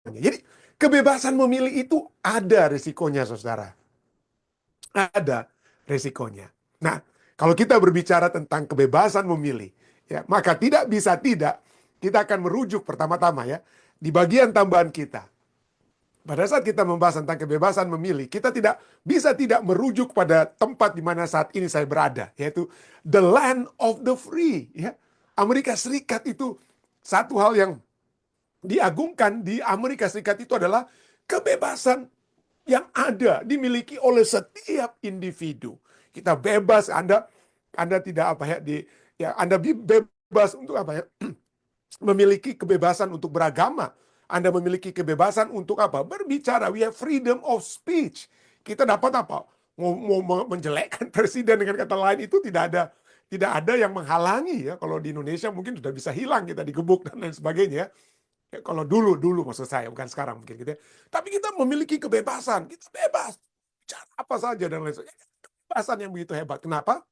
Jadi kebebasan memilih itu ada risikonya, saudara. Ada risikonya. Nah, kalau kita berbicara tentang kebebasan memilih, ya, maka tidak bisa tidak kita akan merujuk pertama-tama ya di bagian tambahan kita. Pada saat kita membahas tentang kebebasan memilih, kita tidak bisa tidak merujuk pada tempat di mana saat ini saya berada, yaitu the land of the free. Ya, Amerika Serikat itu satu hal yang diagungkan di Amerika Serikat itu adalah kebebasan yang ada dimiliki oleh setiap individu. Kita bebas, Anda tidak apa ya Anda bebas untuk apa ya? Memiliki kebebasan untuk beragama. Anda memiliki kebebasan untuk apa? Berbicara. We have freedom of speech. Kita dapat apa? Mau menjelekkan presiden dengan kata lain itu tidak ada yang menghalangi ya. Kalau di Indonesia mungkin sudah bisa hilang kita digebuk dan lain sebagainya. Ya, kalau dulu maksud saya, bukan sekarang mungkin gitu ya. Tapi kita memiliki kebebasan, kita bebas bicara apa saja dan lain sebagainya. Kebebasan yang begitu hebat. Kenapa?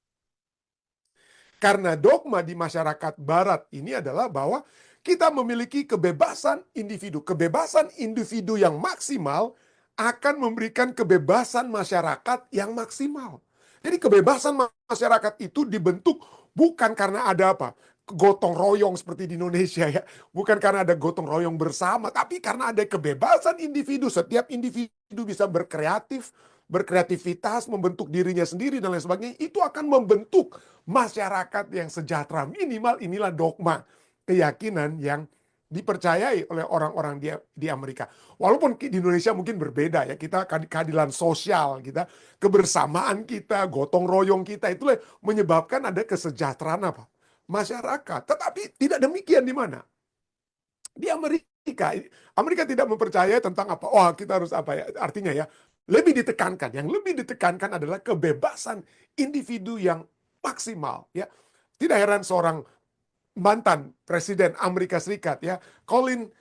Karena dogma di masyarakat barat ini adalah bahwa kita memiliki kebebasan individu. Kebebasan individu yang maksimal akan memberikan kebebasan masyarakat yang maksimal. Jadi kebebasan masyarakat itu dibentuk bukan karena ada apa? Gotong royong seperti di Indonesia ya. Bukan karena ada gotong royong bersama, tapi karena ada kebebasan individu. Setiap individu bisa berkreativitas, membentuk dirinya sendiri dan lain sebagainya. Itu akan membentuk masyarakat yang sejahtera. Minimal inilah dogma, keyakinan yang dipercayai oleh orang-orang di Amerika. Walaupun di Indonesia mungkin berbeda ya, kita keadilan sosial kita, kebersamaan kita, gotong royong kita itulah menyebabkan ada kesejahteraan apa? Masyarakat. Tetapi tidak demikian di mana? Di Amerika. Amerika tidak mempercayai tentang apa? Oh, kita harus apa ya? Artinya ya, lebih ditekankan. Yang lebih ditekankan adalah kebebasan individu yang maksimal ya. Tidak heran seorang mantan presiden Amerika Serikat ya, Calvin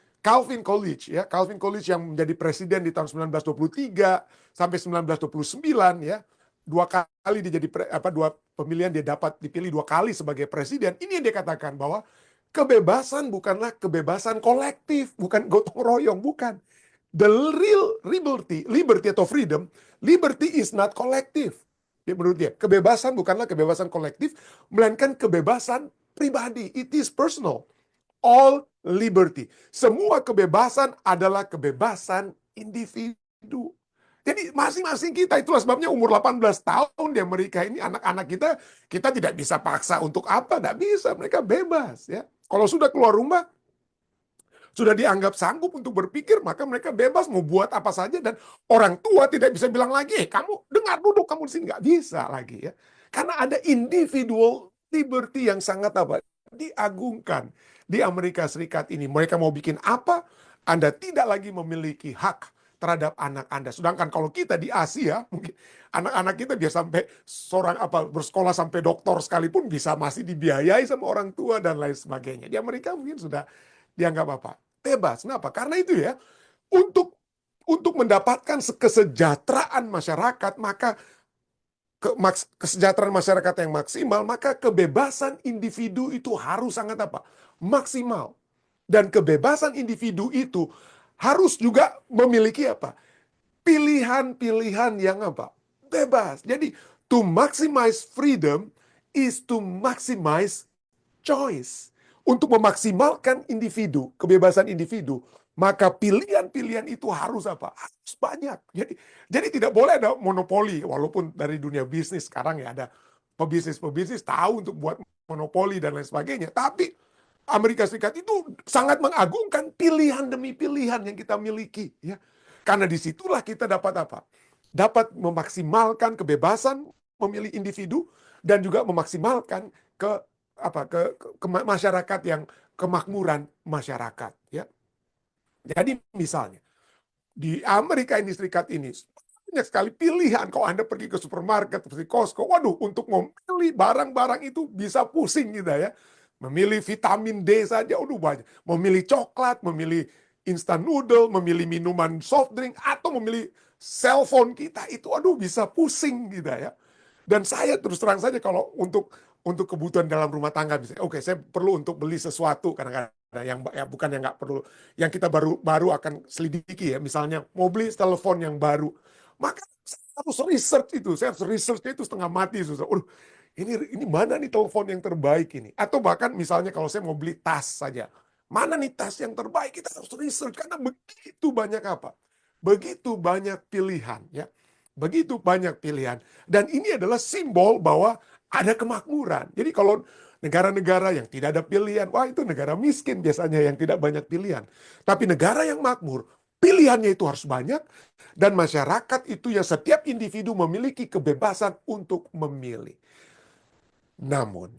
Coolidge ya, Calvin Coolidge yang menjadi presiden di tahun 1923 sampai 1929 ya. Dua kali dia jadi dua pemilihan dia dapat dipilih dua kali sebagai presiden. Ini yang dia katakan bahwa kebebasan bukanlah kebebasan kolektif, bukan gotong royong, bukan. The real liberty atau freedom, liberty is not collective. Menurut dia, kebebasan bukanlah kebebasan kolektif, melainkan kebebasan pribadi. It is personal. All liberty. Semua kebebasan adalah kebebasan individu. Jadi masing-masing kita, itulah sebabnya umur 18 tahun di Amerika ini, anak-anak kita tidak bisa paksa untuk apa, tidak bisa, mereka bebas ya. Kalau sudah keluar rumah, sudah dianggap sanggup untuk berpikir, maka mereka bebas mau buat apa saja dan orang tua tidak bisa bilang lagi, kamu dengar duduk kamu di sini, nggak bisa lagi ya. Karena ada individual liberty yang sangat apa? Diagungkan di Amerika Serikat ini. Mereka mau bikin apa? Anda tidak lagi memiliki hak terhadap anak Anda. Sedangkan kalau kita di Asia, mungkin anak-anak kita bisa sampai seorang apa bersekolah sampai doktor sekalipun bisa masih dibiayai sama orang tua dan lain sebagainya. Di Amerika mungkin sudah dianggap apa? Bebas. Kenapa? Karena itu ya, untuk mendapatkan kesejahteraan masyarakat, maka kesejahteraan masyarakat yang maksimal, maka kebebasan individu itu harus sangat apa? Maksimal. Dan kebebasan individu itu harus juga memiliki apa? Pilihan-pilihan yang apa? Bebas. Jadi, to maximize freedom is to maximize choice. Untuk memaksimalkan individu, kebebasan individu, maka pilihan-pilihan itu harus apa? Harus banyak. Jadi tidak boleh ada monopoli, walaupun dari dunia bisnis sekarang ya ada pebisnis-pebisnis tahu untuk buat monopoli dan lain sebagainya. Tapi Amerika Serikat itu sangat mengagungkan pilihan demi pilihan yang kita miliki, ya. Karena disitulah kita dapat apa? Dapat memaksimalkan kebebasan memilih individu dan juga memaksimalkan ke masyarakat yang kemakmuran masyarakat ya. Jadi misalnya di Amerika Serikat ini banyak sekali pilihan. Kalau Anda pergi ke supermarket seperti Costco, waduh, untuk memilih barang-barang itu bisa pusing gitu ya. Memilih vitamin D saja, waduh banyak. Memilih coklat, memilih instant noodle, memilih minuman soft drink, atau memilih cellphone kita itu, waduh bisa pusing gitu ya. Dan saya terus terang saja kalau untuk kebutuhan dalam rumah tangga, misalnya, oke, saya perlu untuk beli sesuatu kadang-kadang yang ya bukan yang nggak perlu, yang kita baru akan selidiki ya. Misalnya mau beli telepon yang baru, maka saya harus research itu, saya harus researchnya itu setengah mati susah. Ini mana nih telepon yang terbaik ini? Atau bahkan misalnya kalau saya mau beli tas saja, mana nih tas yang terbaik? Kita harus research karena begitu banyak apa? Begitu banyak pilihan ya. Begitu banyak pilihan. Dan ini adalah simbol bahwa ada kemakmuran. Jadi kalau negara-negara yang tidak ada pilihan, wah itu negara miskin biasanya yang tidak banyak pilihan. Tapi negara yang makmur, pilihannya itu harus banyak, dan masyarakat itu ya setiap individu memiliki kebebasan untuk memilih. Namun,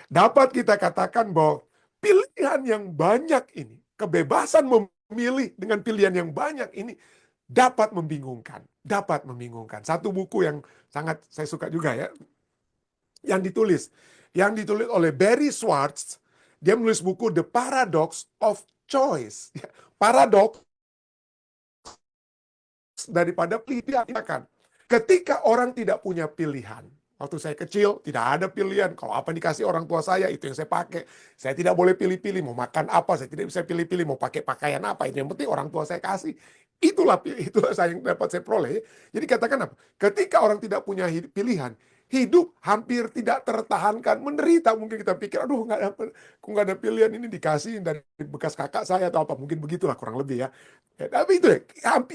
dapat kita katakan bahwa pilihan yang banyak ini, kebebasan memilih dengan pilihan yang banyak ini dapat membingungkan, dapat membingungkan. Satu buku yang sangat saya suka juga ya, yang ditulis oleh Barry Schwartz. Dia menulis buku The Paradox of Choice. Paradoks daripada pilihan. Ketika orang tidak punya pilihan, waktu saya kecil tidak ada pilihan. Kalau apa dikasih orang tua saya, itu yang saya pakai. Saya tidak boleh pilih-pilih mau makan apa, saya tidak bisa pilih-pilih mau pakai pakaian apa. Itu yang penting orang tua saya kasih. Itulah saya yang dapat saya peroleh. Jadi katakan apa? Ketika orang tidak punya pilihan, hidup hampir tidak tertahankan, menderita. Mungkin kita pikir, aduh nggak ada pilihan, ini dikasih dari bekas kakak saya atau apa. Mungkin begitulah kurang lebih ya. Tapi itu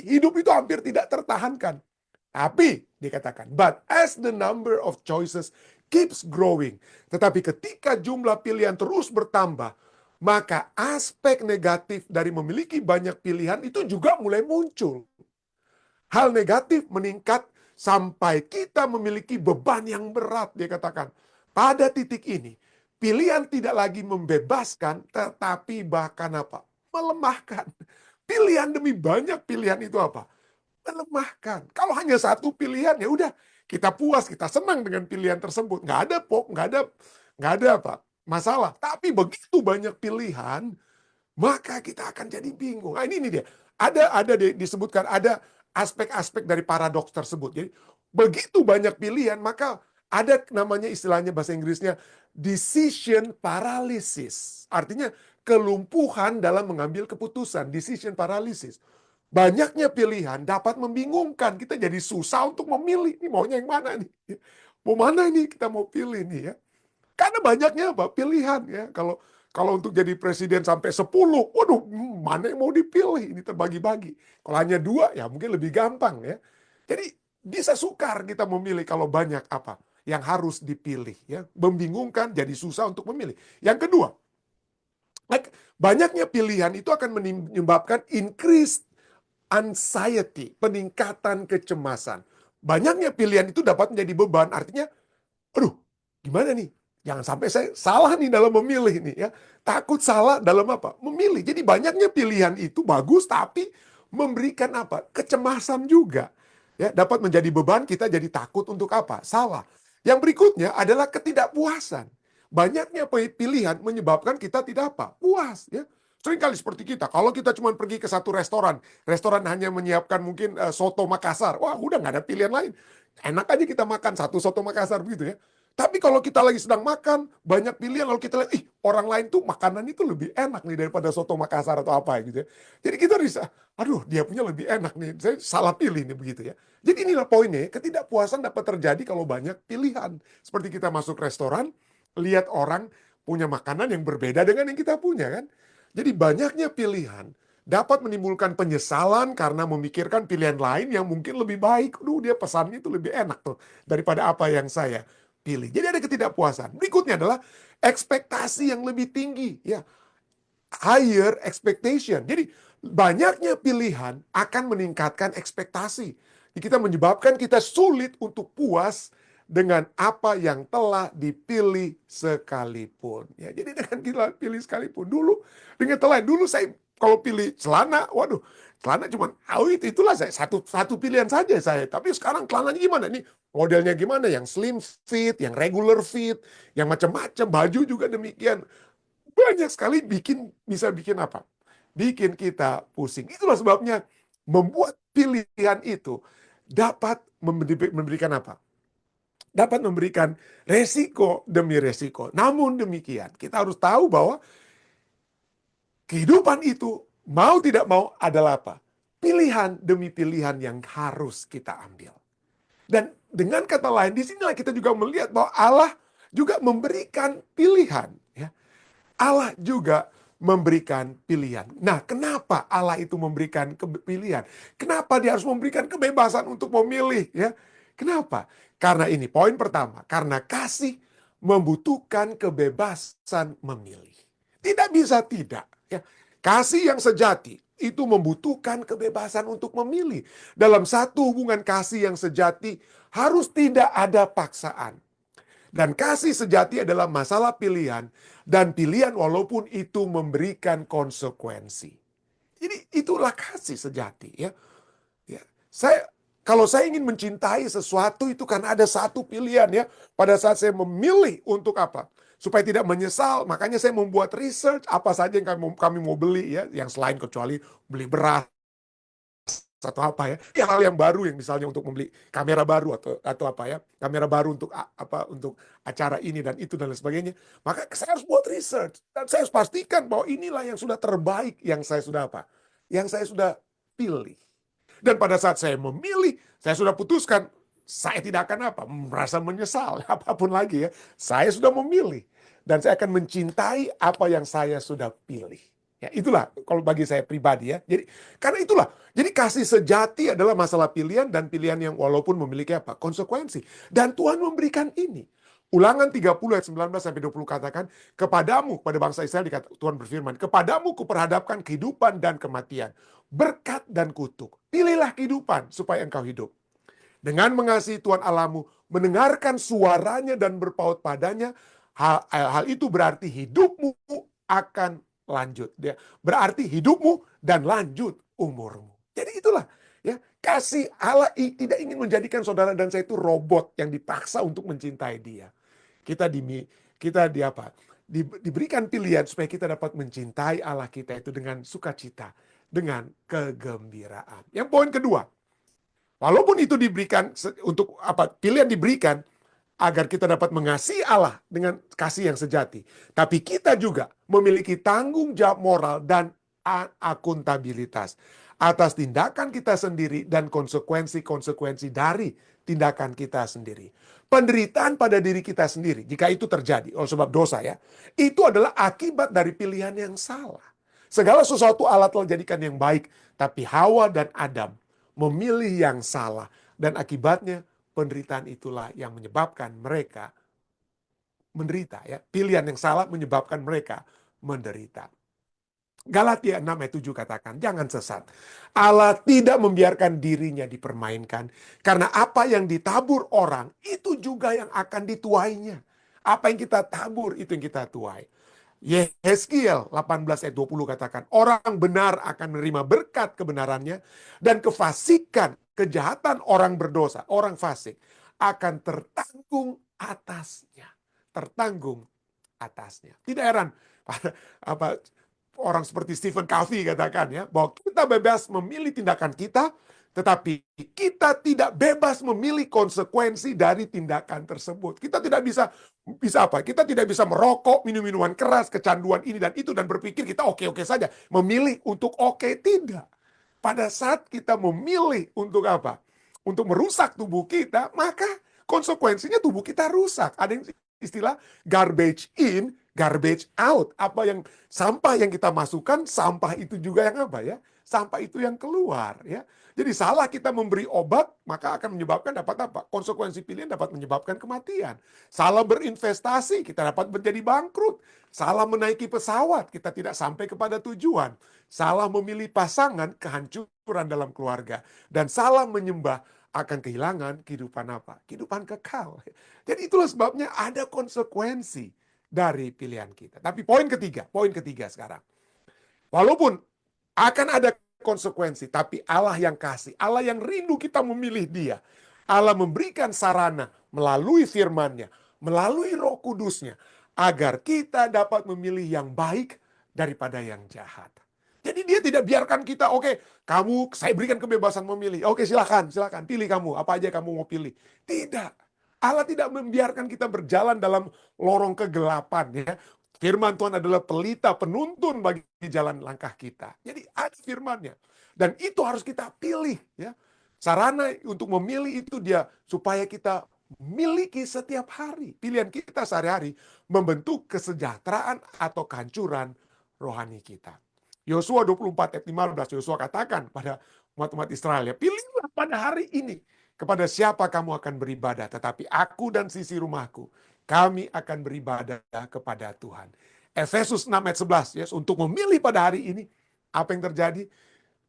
hidup itu hampir tidak tertahankan. Tapi dikatakan, but as the number of choices keeps growing, tetapi ketika jumlah pilihan terus bertambah, maka aspek negatif dari memiliki banyak pilihan itu juga mulai muncul. Hal negatif meningkat sampai kita memiliki beban yang berat, dia katakan. Pada titik ini, pilihan tidak lagi membebaskan, tetapi bahkan apa? Melemahkan. Pilihan demi banyak pilihan itu apa? Melemahkan. Kalau hanya satu pilihan, ya udah kita puas, kita senang dengan pilihan tersebut. Nggak ada apa masalah. Tapi begitu banyak pilihan, maka kita akan jadi bingung. Nah, ini dia. Disebutkan ada aspek-aspek dari paradoks tersebut. Jadi begitu banyak pilihan, maka ada namanya istilahnya bahasa Inggrisnya decision paralysis. Artinya kelumpuhan dalam mengambil keputusan, decision paralysis. Banyaknya pilihan dapat membingungkan. Kita jadi susah untuk memilih. Ini maunya yang mana nih? Mau mana ini kita mau pilih nih ya. Karena banyaknya apa? Pilihan ya. Kalau untuk jadi presiden sampai 10, waduh, mana yang mau dipilih? Ini terbagi-bagi. Kalau hanya 2, ya mungkin lebih gampang ya. Jadi bisa sukar kita memilih kalau banyak apa yang harus dipilih ya. Membingungkan, jadi susah untuk memilih. Yang kedua, banyaknya pilihan itu akan menyebabkan increased anxiety, peningkatan kecemasan. Banyaknya pilihan itu dapat menjadi beban, artinya, aduh, gimana nih? Jangan sampai saya salah nih dalam memilih nih ya. Takut salah dalam apa? Memilih. Jadi banyaknya pilihan itu bagus, tapi memberikan apa? Kecemasan juga. Ya, dapat menjadi beban, kita jadi takut untuk apa? Salah. Yang berikutnya adalah ketidakpuasan. Banyaknya pilihan menyebabkan kita tidak apa? Puas ya. Seringkali seperti kita, kalau kita cuma pergi ke satu restoran hanya menyiapkan mungkin soto Makassar, wah udah nggak ada pilihan lain. Enak aja kita makan satu soto Makassar begitu ya. Tapi kalau kita lagi sedang makan, banyak pilihan, lalu kita lihat, orang lain tuh makanan itu lebih enak nih daripada soto Makassar atau apa gitu ya. Jadi kita bisa, aduh dia punya lebih enak nih, saya salah pilih nih begitu ya. Jadi inilah poinnya, ketidakpuasan dapat terjadi kalau banyak pilihan. Seperti kita masuk restoran, lihat orang punya makanan yang berbeda dengan yang kita punya kan. Jadi banyaknya pilihan dapat menimbulkan penyesalan karena memikirkan pilihan lain yang mungkin lebih baik. Dia pesannya itu lebih enak tuh daripada apa yang saya pilih. Jadi ada ketidakpuasan. Berikutnya adalah ekspektasi yang lebih tinggi, ya. Higher expectation. Jadi banyaknya pilihan akan meningkatkan ekspektasi. Jadi kita menyebabkan kita sulit untuk puas dengan apa yang telah dipilih sekalipun. Ya, jadi dengan kita pilih sekalipun dengan dulu saya kalau pilih celana, waduh, celana cuma itulah saya satu pilihan saja saya. Tapi sekarang celananya gimana nih? Modelnya gimana? Yang slim fit, yang regular fit, yang macam-macam, baju juga demikian. Banyak sekali bisa bikin apa? Bikin kita pusing. Itulah sebabnya membuat pilihan itu dapat memberikan apa? Dapat memberikan resiko demi resiko. Namun demikian, kita harus tahu bahwa Kehidupan itu, mau tidak mau, adalah apa? Pilihan demi pilihan yang harus kita ambil. Dan dengan kata lain, di sinilah kita juga melihat bahwa Allah juga memberikan pilihan. Ya. Allah juga memberikan pilihan. Nah, kenapa Allah itu memberikan pilihan? Kenapa dia harus memberikan kebebasan untuk memilih? Ya, kenapa? Karena ini poin pertama. Karena kasih membutuhkan kebebasan memilih. Tidak bisa tidak. Ya. Kasih yang sejati itu membutuhkan kebebasan untuk memilih. Dalam satu hubungan kasih yang sejati harus tidak ada paksaan. Dan kasih sejati adalah masalah pilihan, dan pilihan walaupun itu memberikan konsekuensi. Jadi itulah kasih sejati, ya. Ya. Kalau saya ingin mencintai sesuatu itu kan ada satu pilihan, ya. Pada saat saya memilih untuk apa? Supaya tidak menyesal, makanya saya membuat research apa saja yang kami mau beli, ya, yang selain kecuali beli beras atau apa, ya, hal yang baru, yang misalnya untuk membeli kamera baru atau apa, ya, kamera baru untuk apa, untuk acara ini dan itu dan lain sebagainya. Maka saya harus buat research dan saya harus pastikan bahwa inilah yang sudah terbaik yang saya sudah apa, yang saya sudah pilih. Dan pada saat saya memilih, saya sudah putuskan, saya tidak akan apa, merasa menyesal apapun lagi, ya. Saya sudah memilih dan saya akan mencintai apa yang saya sudah pilih. Ya, itulah kalau bagi saya pribadi, ya. Jadi karena itulah, jadi kasih sejati adalah masalah pilihan, dan pilihan yang walaupun memiliki apa? Konsekuensi. Dan Tuhan memberikan ini. Ulangan 30 ayat 19 sampai 20 katakan, kepadamu, pada bangsa Israel Tuhan berfirman, kepadamu kuperhadapkan kehidupan dan kematian, berkat dan kutuk. Pilihlah kehidupan supaya engkau hidup. Dengan mengasihi Tuhan Allahmu, mendengarkan suaranya dan berpaut padanya, hal itu berarti hidupmu akan lanjut. Berarti hidupmu dan lanjut umurmu. Jadi itulah, ya, kasih Allah tidak ingin menjadikan saudara dan saya itu robot yang dipaksa untuk mencintai Dia. Kita di apa? Diberikan pilihan supaya kita dapat mencintai Allah kita itu dengan sukacita, dengan kegembiraan. Yang poin kedua, walaupun itu diberikan untuk apa? Pilihan diberikan agar kita dapat mengasihi Allah dengan kasih yang sejati. Tapi kita juga memiliki tanggung jawab moral dan akuntabilitas atas tindakan kita sendiri dan konsekuensi-konsekuensi dari tindakan kita sendiri. Penderitaan pada diri kita sendiri, jika itu terjadi oleh sebab dosa, ya, itu adalah akibat dari pilihan yang salah. Segala sesuatu Allah telah jadikan yang baik, tapi Hawa dan Adam memilih yang salah, dan akibatnya penderitaan itulah yang menyebabkan mereka menderita, ya. Pilihan yang salah menyebabkan mereka menderita. Galatia 6 ayat 7 katakan, jangan sesat. Allah tidak membiarkan dirinya dipermainkan, karena apa yang ditabur orang, itu juga yang akan dituainya. Apa yang kita tabur, itu yang kita tuai. Yehezkiel 18 ayat 20 katakan, orang benar akan menerima berkat kebenarannya, dan kefasikan, kejahatan orang berdosa, orang fasik, akan tertanggung atasnya. Tertanggung atasnya. Tidak heran apa orang seperti Stephen Covey katakan, ya, bahwa kita bebas memilih tindakan kita, tetapi kita tidak bebas memilih konsekuensi dari tindakan tersebut. Kita tidak bisa apa? Kita tidak bisa merokok, minum minuman keras, kecanduan ini dan itu, dan berpikir kita oke-oke saja. Memilih untuk oke, tidak. Pada saat kita memilih untuk apa? Untuk merusak tubuh kita, maka konsekuensinya tubuh kita rusak. Ada yang istilah garbage in, garbage out. Apa yang sampah yang kita masukkan, sampah itu juga yang apa, ya? Sampah itu yang keluar, ya. Jadi salah kita memberi obat, maka akan menyebabkan dapat apa? Konsekuensi pilihan dapat menyebabkan kematian. Salah berinvestasi, kita dapat menjadi bangkrut. Salah menaiki pesawat, kita tidak sampai kepada tujuan. Salah memilih pasangan, kehancuran dalam keluarga. Dan salah menyembah, akan kehilangan kehidupan apa? Kehidupan kekal. Jadi itulah sebabnya ada konsekuensi dari pilihan kita. Tapi poin ketiga sekarang. Walaupun akan ada konsekuensi, tapi Allah yang kasih, Allah yang rindu kita memilih Dia. Allah memberikan sarana melalui firman-Nya, melalui Roh Kudus-Nya, agar kita dapat memilih yang baik daripada yang jahat. Jadi Dia tidak biarkan kita, oke, saya berikan kebebasan memilih. Oke, silakan, pilih kamu, apa aja kamu mau pilih. Tidak. Allah tidak membiarkan kita berjalan dalam lorong kegelapan, ya. Firman Tuhan adalah pelita penuntun bagi jalan langkah kita. Jadi ada firman-Nya. Dan itu harus kita pilih, ya. Sarana untuk memilih itu dia supaya kita miliki setiap hari. Pilihan kita sehari-hari membentuk kesejahteraan atau kehancuran rohani kita. Yosua 24 ayat 15, Yosua katakan pada umat-umat Israel, ya, pilihlah pada hari ini kepada siapa kamu akan beribadah, tetapi aku dan sisi rumahku, kami akan beribadah kepada Tuhan. Efesus 6 ayat 11, yes, untuk memilih pada hari ini, apa yang terjadi?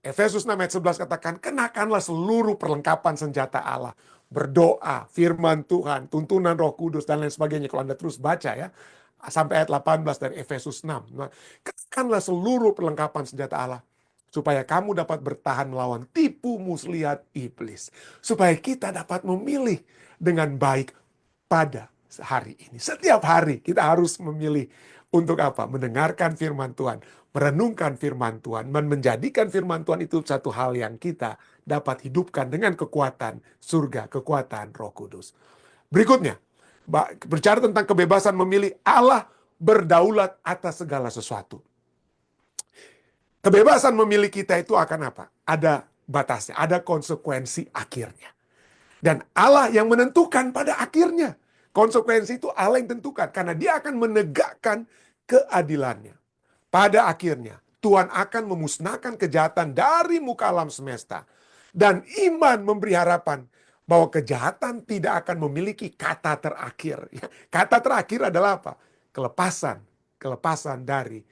Efesus 6 ayat 11 katakan, kenakanlah seluruh perlengkapan senjata Allah. Berdoa, firman Tuhan, tuntunan Roh Kudus, dan lain sebagainya. Kalau Anda terus baca, ya, sampai ayat 18 dari Efesus 6. Nah, kenakanlah seluruh perlengkapan senjata Allah, supaya kamu dapat bertahan melawan tipu muslihat iblis. Supaya kita dapat memilih dengan baik pada hari ini. Setiap hari kita harus memilih untuk apa? Mendengarkan firman Tuhan, merenungkan firman Tuhan, dan menjadikan firman Tuhan itu satu hal yang kita dapat hidupkan dengan kekuatan surga, kekuatan Roh Kudus. Berikutnya, bicara tentang kebebasan memilih, Allah berdaulat atas segala sesuatu. Kebebasan memilih kita itu akan apa? Ada batasnya, ada konsekuensi akhirnya. Dan Allah yang menentukan pada akhirnya. Konsekuensi itu Allah yang tentukan. Karena dia akan menegakkan keadilannya. Pada akhirnya, Tuhan akan memusnahkan kejahatan dari muka alam semesta. Dan iman memberi harapan bahwa kejahatan tidak akan memiliki kata terakhir. Kata terakhir adalah apa? Kelepasan. Kelepasan dari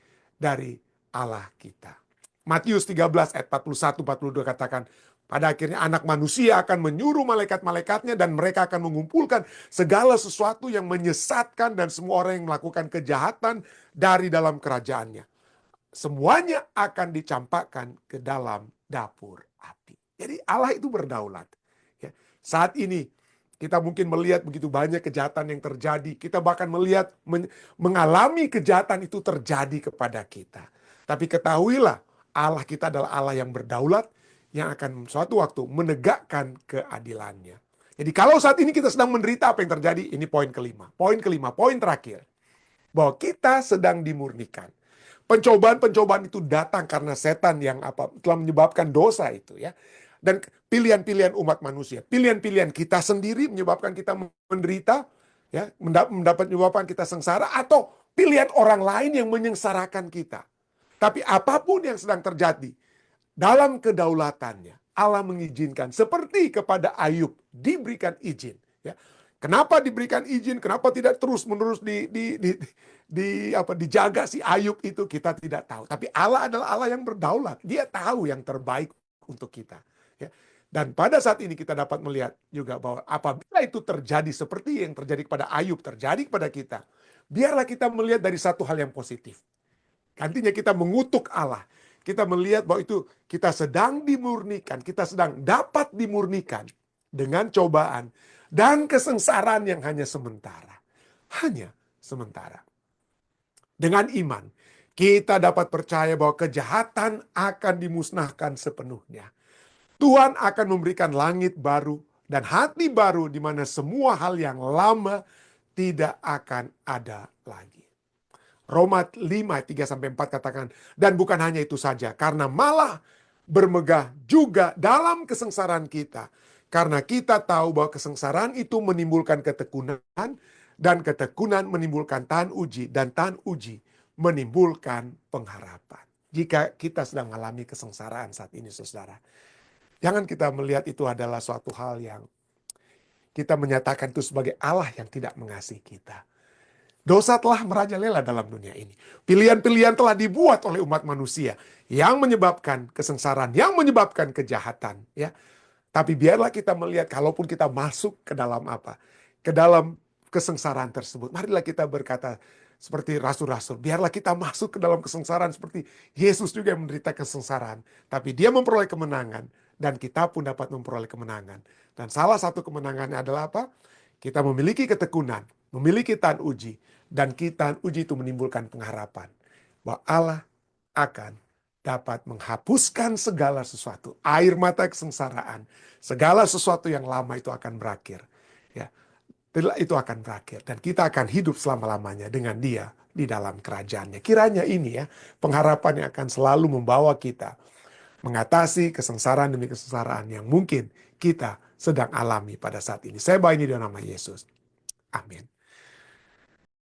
Allah kita. Matius 13 ayat 41-42 katakan, pada akhirnya anak manusia akan menyuruh malaikat-malaikatnya dan mereka akan mengumpulkan segala sesuatu yang menyesatkan dan semua orang yang melakukan kejahatan dari dalam kerajaannya. Semuanya akan dicampakkan ke dalam dapur api. Jadi Allah itu berdaulat. Ya, saat ini kita mungkin melihat begitu banyak kejahatan yang terjadi. Kita bahkan melihat, mengalami kejahatan itu terjadi kepada kita. Tapi ketahuilah, Allah kita adalah Allah yang berdaulat, yang akan suatu waktu menegakkan keadilannya. Jadi kalau saat ini kita sedang menderita, apa yang terjadi? Ini poin kelima. Poin kelima, poin terakhir. Bahwa kita sedang dimurnikan. Pencobaan-pencobaan itu datang karena setan yang telah menyebabkan dosa itu, ya. Dan pilihan-pilihan umat manusia, pilihan-pilihan kita sendiri menyebabkan kita menderita, ya, menyebabkan kita sengsara, atau pilihan orang lain yang menyengsarakan kita. Tapi apapun yang sedang terjadi, dalam kedaulatannya, Allah mengizinkan. Seperti kepada Ayub, diberikan izin. Ya. Kenapa diberikan izin? Kenapa tidak terus-menerus dijaga si Ayub itu? Kita tidak tahu. Tapi Allah adalah Allah yang berdaulat. Dia tahu yang terbaik untuk kita. Ya. Dan pada saat ini kita dapat melihat juga bahwa apabila itu terjadi seperti yang terjadi kepada Ayub, terjadi kepada kita, biarlah kita melihat dari satu hal yang positif. Artinya kita mengutuk Allah. Kita melihat bahwa itu kita sedang dimurnikan, kita sedang dapat dimurnikan dengan cobaan dan kesengsaraan yang hanya sementara. Hanya sementara. Dengan iman, kita dapat percaya bahwa kejahatan akan dimusnahkan sepenuhnya. Tuhan akan memberikan langit baru dan hati baru di mana semua hal yang lama tidak akan ada lagi. Roma 5, 3-4 katakan, dan bukan hanya itu saja, karena malah bermegah juga dalam kesengsaraan kita. Karena kita tahu bahwa kesengsaraan itu menimbulkan ketekunan, dan ketekunan menimbulkan tahan uji, dan tahan uji menimbulkan pengharapan. Jika kita sedang mengalami kesengsaraan saat ini, saudara, jangan kita melihat itu adalah suatu hal yang kita menyatakan itu sebagai Allah yang tidak mengasihi kita. Dosa telah merajalela dalam dunia ini. Pilihan-pilihan telah dibuat oleh umat manusia yang menyebabkan kesengsaraan, yang menyebabkan kejahatan. Ya, tapi biarlah kita melihat, kalaupun kita masuk ke dalam ke dalam kesengsaraan tersebut, marilah kita berkata seperti rasul-rasul. Biarlah kita masuk ke dalam kesengsaraan seperti Yesus juga yang menderita kesengsaraan. Tapi dia memperoleh kemenangan dan kita pun dapat memperoleh kemenangan. Dan salah satu kemenangannya adalah apa? Kita memiliki ketekunan, memiliki tahan uji. Dan tahan uji itu menimbulkan pengharapan bahwa Allah akan dapat menghapuskan segala sesuatu. Air mata kesengsaraan. Segala sesuatu yang lama itu akan berakhir. Ya, itu akan berakhir. Dan kita akan hidup selama-lamanya dengan Dia di dalam kerajaannya. Kiranya ini ya, pengharapan yang akan selalu membawa kita mengatasi kesengsaraan demi kesengsaraan yang mungkin kita sedang alami pada saat ini. Saya bawa ini dalam nama Yesus. Amin.